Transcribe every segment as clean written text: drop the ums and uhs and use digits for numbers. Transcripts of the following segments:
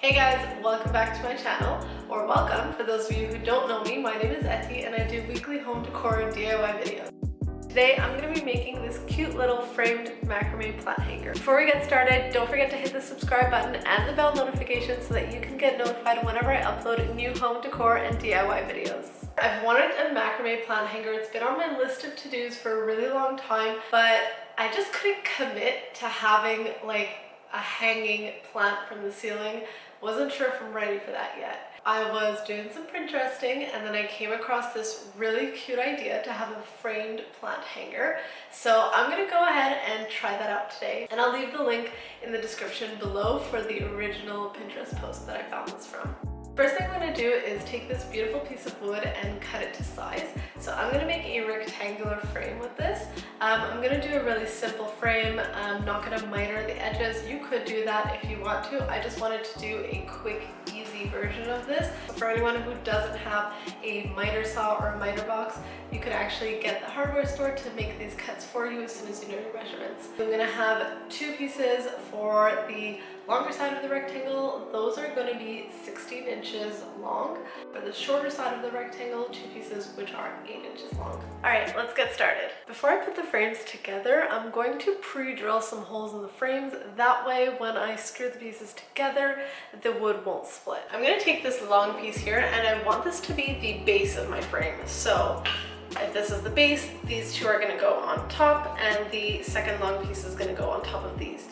Hey guys, welcome back to my channel, or welcome for those of you who don't know me. My name is Etty and I do weekly home decor and DIY videos. Today I'm going to be making this cute little framed macrame plant hanger. Before we get started, don't forget to hit the subscribe button and the bell notification so that you can get notified whenever I upload new home decor and DIY videos. I've wanted a macrame plant hanger. It's been on my list of to-dos for a really long time, but I just couldn't commit to having like a hanging plant from the ceiling. Wasn't sure if I'm ready for that yet. I was doing some Pinteresting and then I came across this really cute idea to have a framed plant hanger. So I'm gonna go ahead and try that out today. And I'll leave the link in the description below for the original Pinterest post that I found this from. First thing I'm going to do is take this beautiful piece of wood and cut it to size. So I'm going to make a rectangular frame with this. I'm going to do a really simple frame. I'm not going to miter the edges. You could do that if you want to. I just wanted to do a quick, easy version of this. For anyone who doesn't have a miter saw or a miter box, you could actually get the hardware store to make these cuts for you as soon as you know your measurements. I'm going to have two pieces for the longer side of the rectangle. Those are going to be 16 inches long. For the shorter side of the rectangle, two pieces which are 8 inches long. Alright, let's get started. Before I put the frames together, I'm going to pre-drill some holes in the frames. That way, when I screw the pieces together, the wood won't split. I'm going to take this long piece here and I want this to be the base of my frame. So if this is the base, these two are going to go on top and the second long piece is going to go on top of these.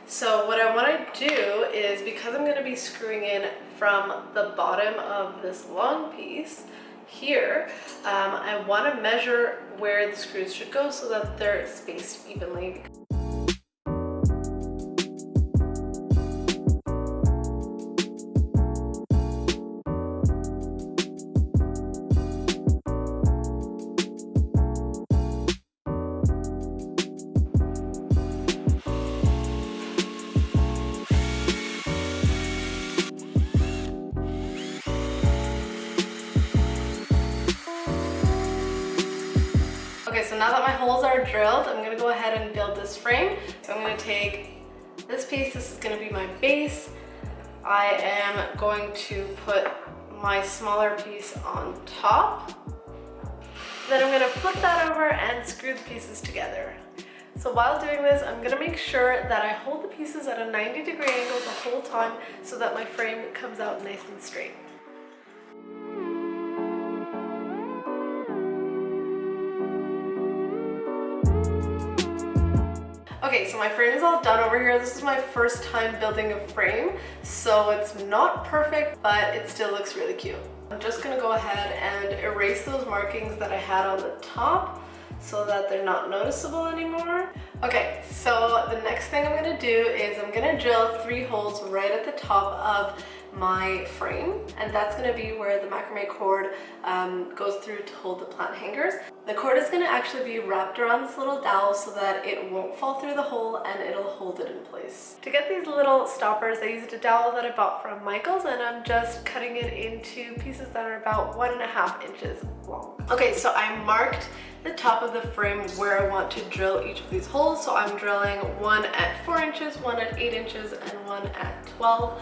So what I want to do is, because I'm going to be screwing in from the bottom of this long piece here, I want to measure where the screws should go so that they're spaced evenly. So now that my holes are drilled, I'm going to go ahead and build this frame. So I'm going to take this piece, this is going to be my base. I am going to put my smaller piece on top. Then I'm going to flip that over and screw the pieces together. So while doing this, I'm going to make sure that I hold the pieces at a 90-degree angle the whole time so that my frame comes out nice and straight. Okay, so my frame is all done over here. This is my first time building a frame, so it's not perfect, but it still looks really cute. I'm just gonna go ahead and erase those markings that I had on the top so that they're not noticeable anymore. Okay, so the next thing I'm gonna do is I'm gonna drill 3 holes right at the top of my frame, and that's going to be where the macrame cord goes through to hold the plant hangers. The cord is going to actually be wrapped around this little dowel so that it won't fall through the hole and it'll hold it in place. To get these little stoppers, I used a dowel that I bought from Michael's, and I'm just cutting it into pieces that are about 1.5 inches long. Okay, so I marked the top of the frame where I want to drill each of these holes. So I'm drilling one at 4 inches, one at 8 inches, and one at 12.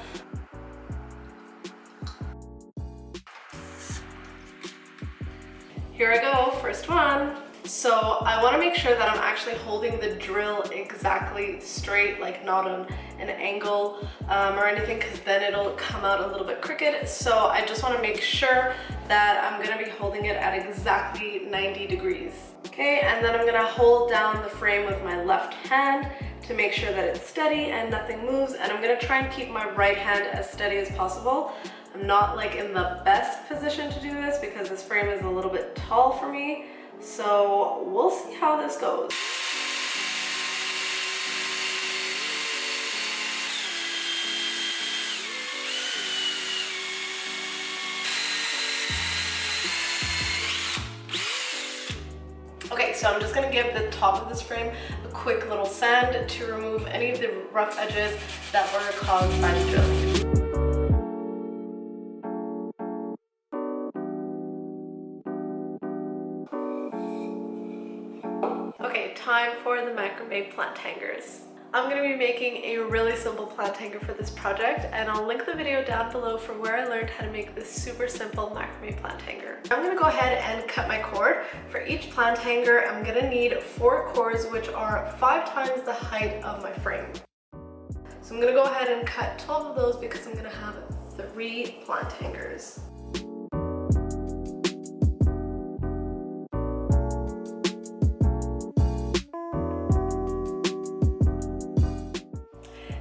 Here I go, first one. So I want to make sure that I'm actually holding the drill exactly straight, like not on an angle or anything, because then it'll come out a little bit crooked. So I just want to make sure that I'm going to be holding it at exactly 90 degrees. Okay, and then I'm going to hold down the frame with my left hand to make sure that it's steady and nothing moves, and I'm going to try and keep my right hand as steady as possible. I'm not like in the best position to do this because this frame is a little bit tall for me, so we'll see how this goes. Okay, so I'm just going to give the top of this frame a quick little sand to remove any of the rough edges that were caused by the drilling. Okay, time for the macrame plant hangers. I'm going to be making a really simple plant hanger for this project, and I'll link the video down below for where I learned how to make this super simple macrame plant hanger. I'm going to go ahead and cut my cord. For each plant hanger, I'm going to need 4 cords, which are 5 times the height of my frame. So I'm going to go ahead and cut 12 of those because I'm going to have 3 plant hangers.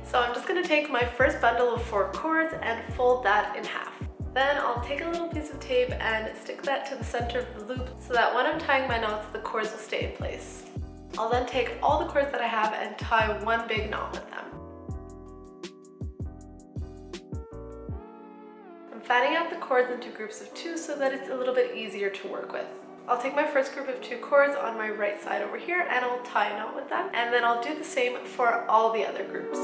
So I'm just going to take my first bundle of 4 cords and fold that in half. Then I'll take a little piece of tape and stick that to the center of the loop so that when I'm tying my knots, the cords will stay in place. I'll then take all the cords that I have and tie one big knot with them. I'm fanning out the cords into groups of 2 so that it's a little bit easier to work with. I'll take my first group of 2 cords on my right side over here and I'll tie a knot with them, and then I'll do the same for all the other groups.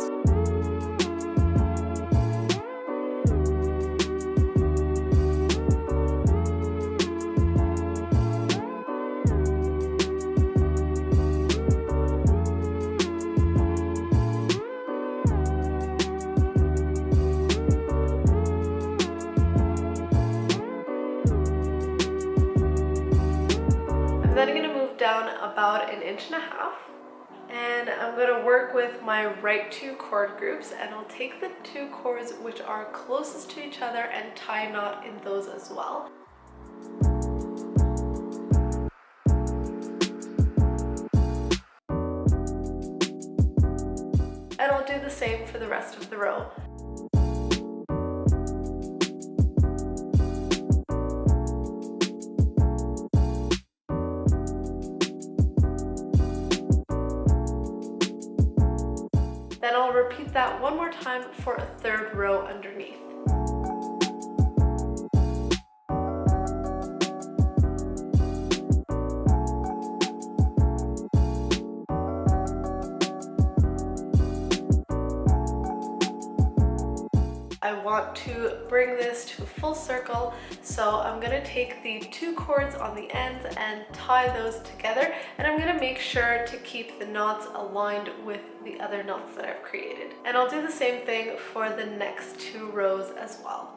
Then I'm going to move down about 1.5 inches, and I'm going to work with my right 2 cord groups, and I'll take the 2 cords which are closest to each other and tie a knot in those as well. And I'll do the same for the rest of the row. Then I'll repeat that one more time for a 3rd row underneath. I want to bring this to a full circle, so I'm going to take the 2 cords on the ends and tie those together, and I'm going to make sure to keep the knots aligned with the other knots that I've created. And I'll do the same thing for the next 2 rows as well.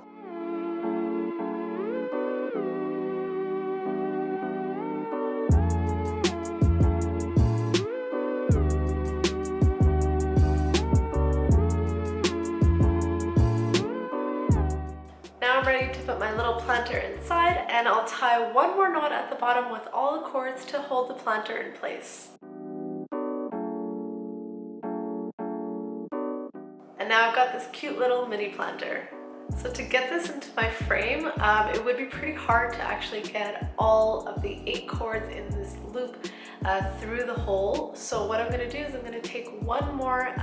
I'm ready to put my little planter inside, and I'll tie one more knot at the bottom with all the cords to hold the planter in place. And now I've got this cute little mini planter. So to get this into my frame, it would be pretty hard to actually get all of the 8 cords in this loop through the hole. So what I'm going to do is I'm going to take one more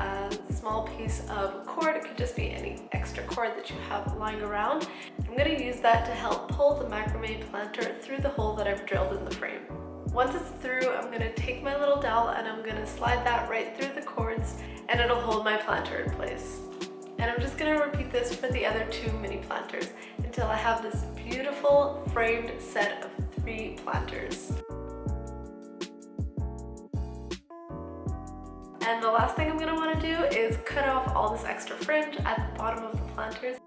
small piece of cord. It could just be any extra cord that you have lying around. I'm going to use that to help pull the macrame planter through the hole that I've drilled in the frame. Once it's through, I'm going to take my little dowel and I'm going to slide that right through the cords, and it'll hold my planter in place. And I'm just going to repeat this for the other 2 mini planters until I have this beautiful framed set of 3 planters. And the last thing I'm going to want to do is cut off all this extra fringe at the bottom of the planters.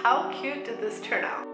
How cute did this turn out?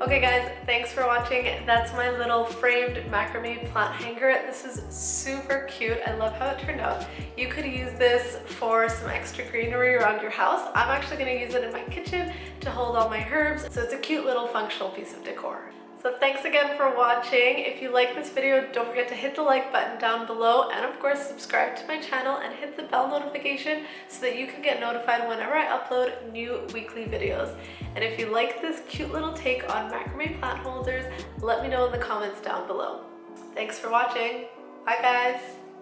Okay guys, thanks for watching. That's my little framed macrame plant hanger. This is super cute. I love how it turned out. You could use this for some extra greenery around your house. I'm actually going to use it in my kitchen to hold all my herbs. So it's a cute little functional piece of decor. So thanks again for watching. If you like this video, don't forget to hit the like button down below, and of course subscribe to my channel and hit the bell notification so that you can get notified whenever I upload new weekly videos. And if you like this cute little take on macrame plant holders, let me know in the comments down below. Thanks for watching. Bye guys.